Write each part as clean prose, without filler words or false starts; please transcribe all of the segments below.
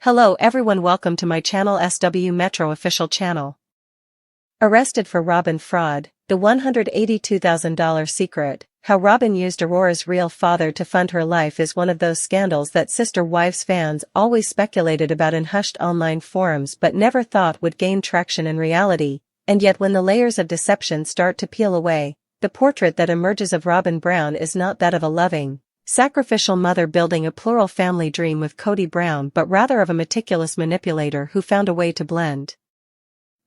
Hello everyone, welcome to my channel SW Metro official channel. Arrested for Robyn fraud, the $182,000 secret. How Robyn used Aurora's real father to fund her life is one of those scandals that Sister Wives fans always speculated about in hushed online forums but never thought would gain traction in reality, and yet when the layers of deception start to peel away, the portrait that emerges of Robyn Brown is not that of a loving, sacrificial mother building a plural family dream with Kody Brown but rather of a meticulous manipulator who found a way to blend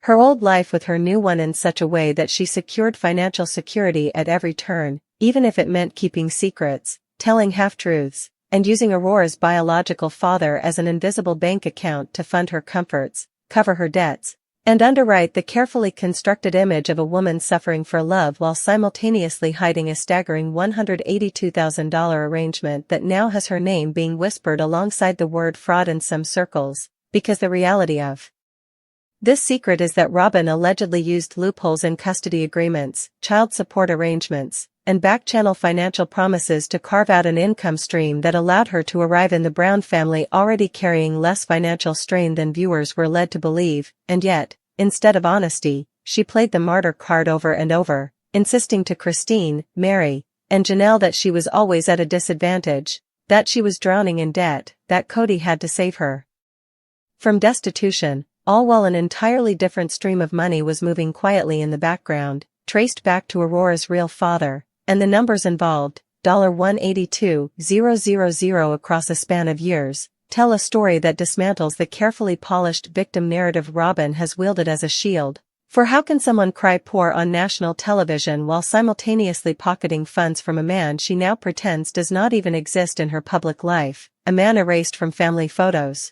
her old life with her new one in such a way that she secured financial security at every turn, even if it meant keeping secrets, telling half-truths, and using Aurora's biological father as an invisible bank account to fund her comforts, cover her debts, and underwrite the carefully constructed image of a woman suffering for love while simultaneously hiding a staggering $182,000 arrangement that now has her name being whispered alongside the word fraud in some circles, because the reality of this secret is that Robyn allegedly used loopholes in custody agreements, child support arrangements, and back-channel financial promises to carve out an income stream that allowed her to arrive in the Brown family already carrying less financial strain than viewers were led to believe, and yet, instead of honesty, she played the martyr card over and over, insisting to Christine, Mary, and Janelle that she was always at a disadvantage, that she was drowning in debt, that Kody had to save her from destitution, all while an entirely different stream of money was moving quietly in the background, traced back to Aurora's real father, and the numbers involved, $182,000 across a span of years, tell a story that dismantles the carefully polished victim narrative Robyn has wielded as a shield. For how can someone cry poor on national television while simultaneously pocketing funds from a man she now pretends does not even exist in her public life, a man erased from family photos,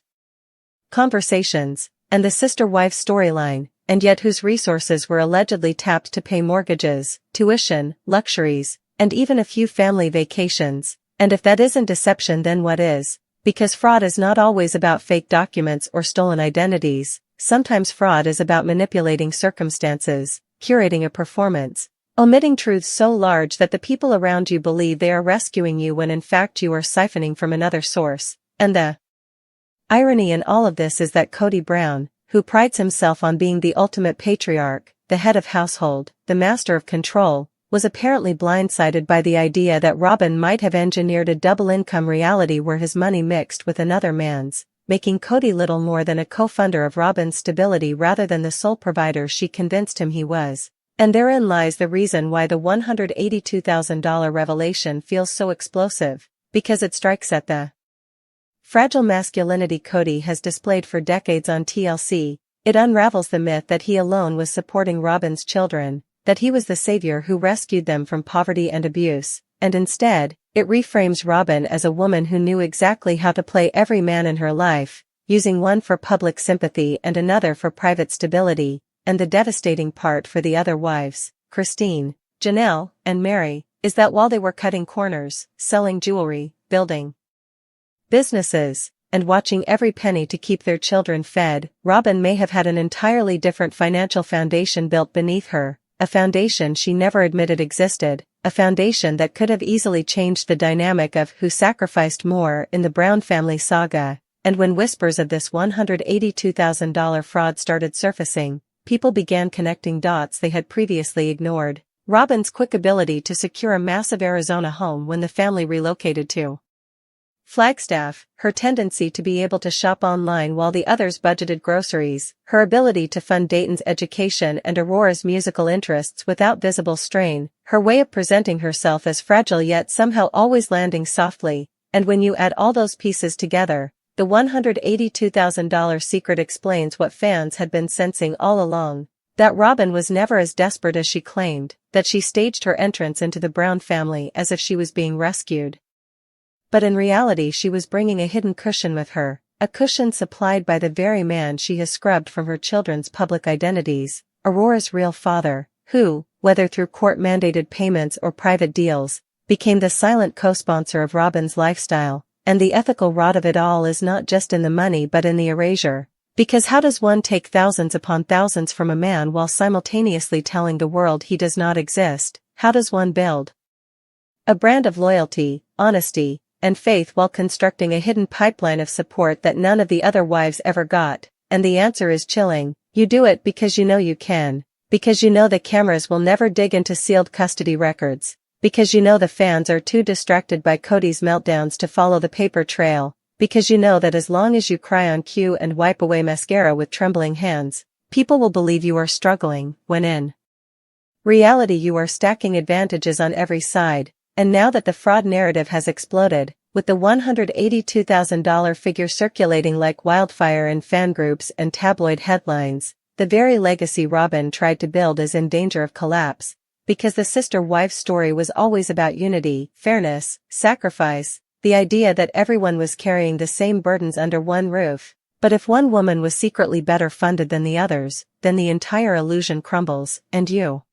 conversations, and the sister-wife storyline, and yet whose resources were allegedly tapped to pay mortgages, tuition, luxuries, and even a few family vacations? And if that isn't deception, then what is? Because fraud is not always about fake documents or stolen identities. Sometimes fraud is about manipulating circumstances, curating a performance, omitting truths so large that the people around you believe they are rescuing you when in fact you are siphoning from another source. And the irony in all of this is that Kody Brown, who prides himself on being the ultimate patriarch, the head of household, the master of control, was apparently blindsided by the idea that Robyn might have engineered a double-income reality where his money mixed with another man's, making Kody little more than a co-funder of Robyn's stability rather than the sole provider she convinced him he was. And therein lies the reason why the $182,000 revelation feels so explosive, because it strikes at the fragile masculinity Kody has displayed for decades on TLC. It unravels the myth that he alone was supporting Robyn's children, that he was the savior who rescued them from poverty and abuse, and instead, it reframes Robyn as a woman who knew exactly how to play every man in her life, using one for public sympathy and another for private stability, and the devastating part for the other wives, Christine, Janelle, and Mary, is that while they were cutting corners, selling jewelry, building businesses, and watching every penny to keep their children fed, Robyn may have had an entirely different financial foundation built beneath her, a foundation she never admitted existed, a foundation that could have easily changed the dynamic of who sacrificed more in the Brown family saga. And when whispers of this $182,000 fraud started surfacing, people began connecting dots they had previously ignored. Robyn's quick ability to secure a massive Arizona home when the family relocated to Flagstaff, her tendency to be able to shop online while the others budgeted groceries, her ability to fund Dayton's education and Aurora's musical interests without visible strain, her way of presenting herself as fragile yet somehow always landing softly, and when you add all those pieces together, the $182,000 secret explains what fans had been sensing all along, that Robyn was never as desperate as she claimed, that she staged her entrance into the Brown family as if she was being rescued. But in reality she was bringing a hidden cushion with her, a cushion supplied by the very man she has scrubbed from her children's public identities, Aurora's real father, who, whether through court-mandated payments or private deals, became the silent co-sponsor of Robyn's lifestyle. And the ethical rot of it all is not just in the money but in the erasure, because how does one take thousands upon thousands from a man while simultaneously telling the world he does not exist? How does one build a brand of loyalty, honesty, and faith while constructing a hidden pipeline of support that none of the other wives ever got, and the answer is chilling. You do it because you know you can, because you know the cameras will never dig into sealed custody records, because you know the fans are too distracted by Cody's meltdowns to follow the paper trail, because you know that as long as you cry on cue and wipe away mascara with trembling hands, people will believe you are struggling, when in reality you are stacking advantages on every side. And now that the fraud narrative has exploded, with the $182,000 figure circulating like wildfire in fan groups and tabloid headlines, the very legacy Robyn tried to build is in danger of collapse, because the sister-wives story was always about unity, fairness, sacrifice, the idea that everyone was carrying the same burdens under one roof. But if one woman was secretly better funded than the others, then the entire illusion crumbles, and you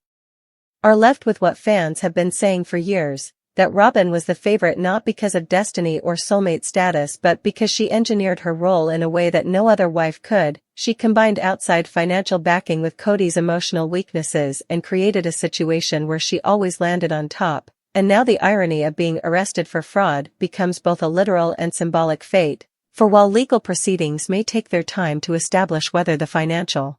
are left with what fans have been saying for years, that Robyn was the favorite not because of destiny or soulmate status but because she engineered her role in a way that no other wife could. She combined outside financial backing with Cody's emotional weaknesses and created a situation where she always landed on top, and now the irony of being arrested for fraud becomes both a literal and symbolic fate, for while legal proceedings may take their time to establish whether the financial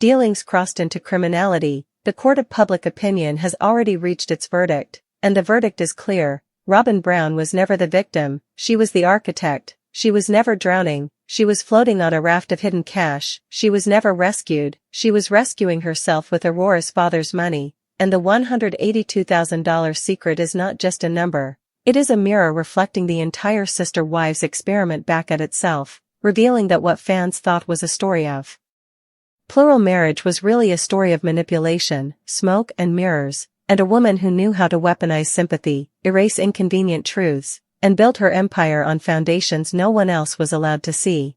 dealings crossed into criminality, the court of public opinion has already reached its verdict. And the verdict is clear: Robyn Brown was never the victim, she was the architect. She was never drowning, she was floating on a raft of hidden cash. She was never rescued, she was rescuing herself with Aurora's father's money. And the $182,000 secret is not just a number, it is a mirror reflecting the entire Sister Wives experiment back at itself, revealing that what fans thought was a story of plural marriage was really a story of manipulation, smoke and mirrors, and a woman who knew how to weaponize sympathy, erase inconvenient truths, and build her empire on foundations no one else was allowed to see.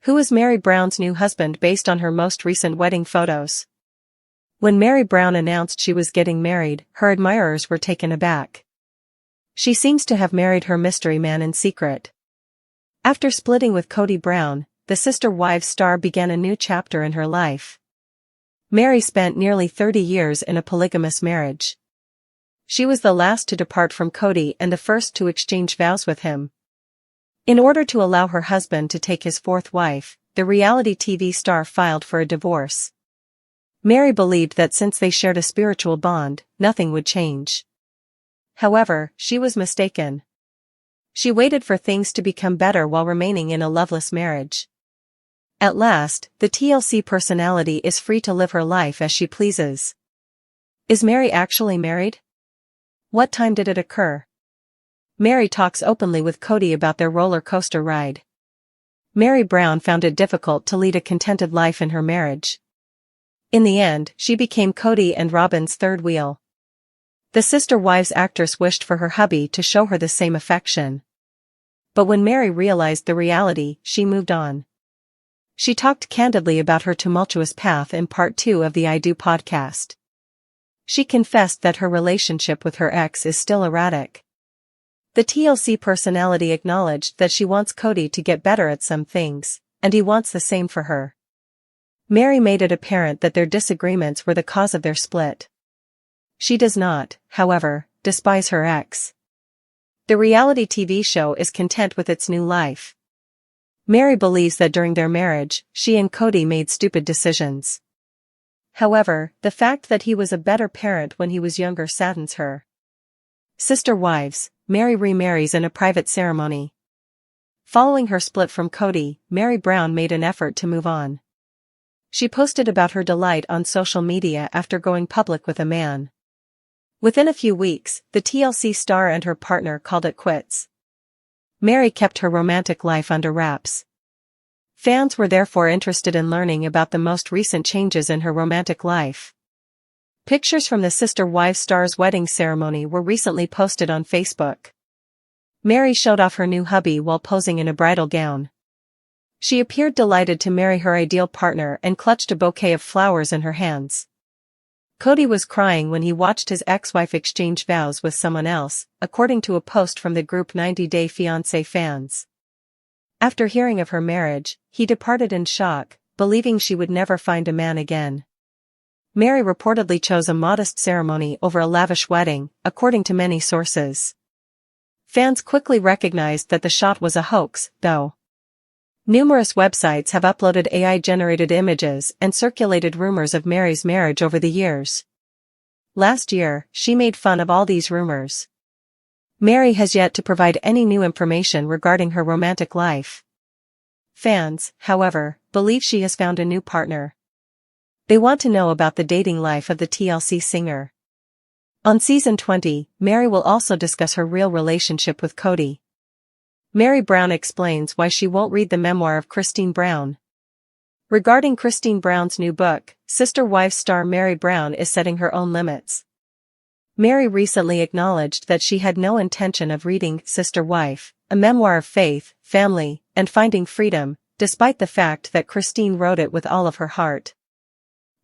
Who is Mary Brown's new husband based on her most recent wedding photos? When Mary Brown announced she was getting married, her admirers were taken aback. She seems to have married her mystery man in secret. After splitting with Cody Brown, the Sister Wives star began a new chapter in her life. Mary spent nearly 30 years in a polygamous marriage. She was the last to depart from Cody and the first to exchange vows with him. In order to allow her husband to take his fourth wife, the reality TV star filed for a divorce. Mary believed that since they shared a spiritual bond, nothing would change. However, she was mistaken. She waited for things to become better while remaining in a loveless marriage. At last, the TLC personality is free to live her life as she pleases. Is Mary actually married? What time did it occur? Mary talks openly with Cody about their roller coaster ride. Mary Brown found it difficult to lead a contented life in her marriage. In the end, she became Cody and Robyn's third wheel. The Sister Wives actress wished for her hubby to show her the same affection. But when Mary realized the reality, she moved on. She talked candidly about her tumultuous path in part 2 of the I Do podcast. She confessed that her relationship with her ex is still erratic. The TLC personality acknowledged that she wants Cody to get better at some things, and he wants the same for her. Mary made it apparent that their disagreements were the cause of their split. She does not, however, despise her ex. The reality TV show is content with its new life. Mary believes that during their marriage, she and Cody made stupid decisions. However, the fact that he was a better parent when he was younger saddens her. Sister Wives, Mary remarries in a private ceremony. Following her split from Cody, Mary Brown made an effort to move on. She posted about her delight on social media after going public with a man. Within a few weeks, the TLC star and her partner called it quits. Mary kept her romantic life under wraps. Fans were therefore interested in learning about the most recent changes in her romantic life. Pictures from the Sister Wives star's wedding ceremony were recently posted on Facebook. Mary showed off her new hubby while posing in a bridal gown. She appeared delighted to marry her ideal partner and clutched a bouquet of flowers in her hands. Cody was crying when he watched his ex-wife exchange vows with someone else, according to a post from the group 90 Day Fiancé fans. After hearing of her marriage, he departed in shock, believing she would never find a man again. Mary reportedly chose a modest ceremony over a lavish wedding, according to many sources. Fans quickly recognized that the shot was a hoax, though. Numerous websites have uploaded AI-generated images and circulated rumors of Mary's marriage over the years. Last year, she made fun of all these rumors. Mary has yet to provide any new information regarding her romantic life. Fans, however, believe she has found a new partner. They want to know about the dating life of the TLC singer. On season 20, Mary will also discuss her real relationship with Cody. Mary Brown explains why she won't read the memoir of Christine Brown. Regarding Christine Brown's new book, Sister Wives star Mary Brown is setting her own limits. Mary recently acknowledged that she had no intention of reading Sister Wife, a memoir of faith, family, and finding freedom, despite the fact that Christine wrote it with all of her heart.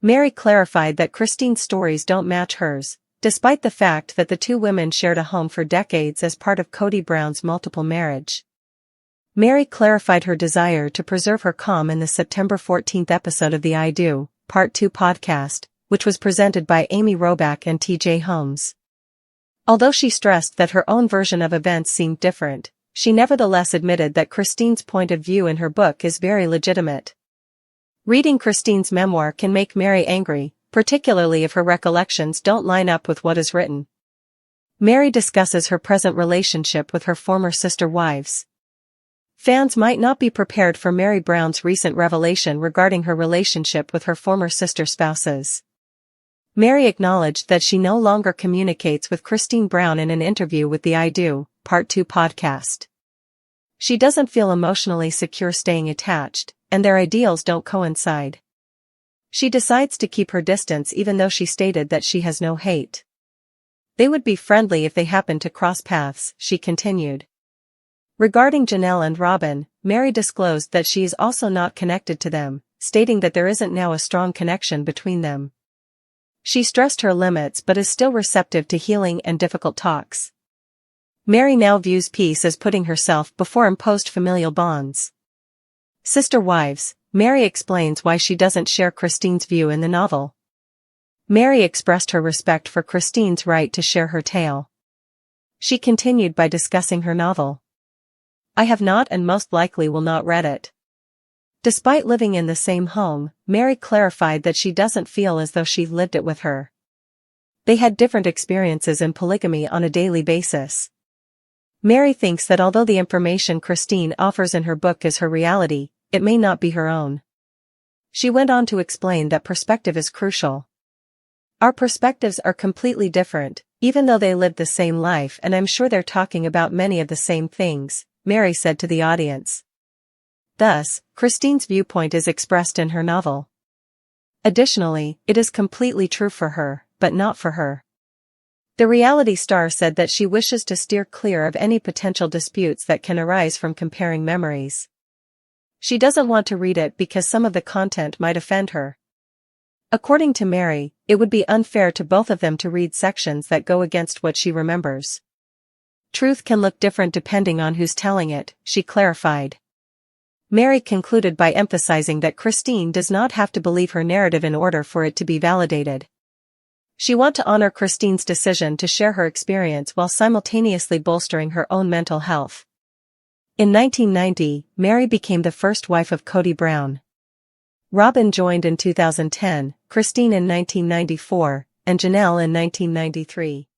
Mary clarified that Christine's stories don't match hers, despite the fact that the two women shared a home for decades as part of Cody Brown's multiple marriage. Mary clarified her desire to preserve her calm in the September 14th episode of the I Do, Part 2 podcast, which was presented by Amy Robach and TJ Holmes. Although she stressed that her own version of events seemed different, she nevertheless admitted that Christine's point of view in her book is very legitimate. Reading Christine's memoir can make Mary angry, particularly if her recollections don't line up with what is written. Mary discusses her present relationship with her former sister wives. Fans might not be prepared for Mary Brown's recent revelation regarding her relationship with her former sister spouses. Mary acknowledged that she no longer communicates with Christine Brown in an interview with the I Do, Part 2 podcast. She doesn't feel emotionally secure staying attached, and their ideals don't coincide. She decides to keep her distance even though she stated that she has no hate. They would be friendly if they happened to cross paths, she continued. Regarding Janelle and Robyn, Mary disclosed that she is also not connected to them, stating that there isn't now a strong connection between them. She stressed her limits but is still receptive to healing and difficult talks. Mary now views peace as putting herself before imposed familial bonds. Sister Wives, Mary explains why she doesn't share Christine's view in the novel. Mary expressed her respect for Christine's right to share her tale. She continued by discussing her novel. I have not and most likely will not read it. Despite living in the same home, Mary clarified that she doesn't feel as though she lived it with her. They had different experiences in polygamy on a daily basis. Mary thinks that although the information Christine offers in her book is her reality, it may not be her own. She went on to explain that perspective is crucial. Our perspectives are completely different, even though they lived the same life, and I'm sure they're talking about many of the same things, Mary said to the audience. Thus, Christine's viewpoint is expressed in her novel. Additionally, it is completely true for her, but not for her. The reality star said that she wishes to steer clear of any potential disputes that can arise from comparing memories. She doesn't want to read it because some of the content might offend her. According to Mary, it would be unfair to both of them to read sections that go against what she remembers. Truth can look different depending on who's telling it, she clarified. Mary concluded by emphasizing that Christine does not have to believe her narrative in order for it to be validated. She wants to honor Christine's decision to share her experience while simultaneously bolstering her own mental health. In 1990, Mary became the first wife of Cody Brown. Robyn joined in 2010, Christine in 1994, and Janelle in 1993.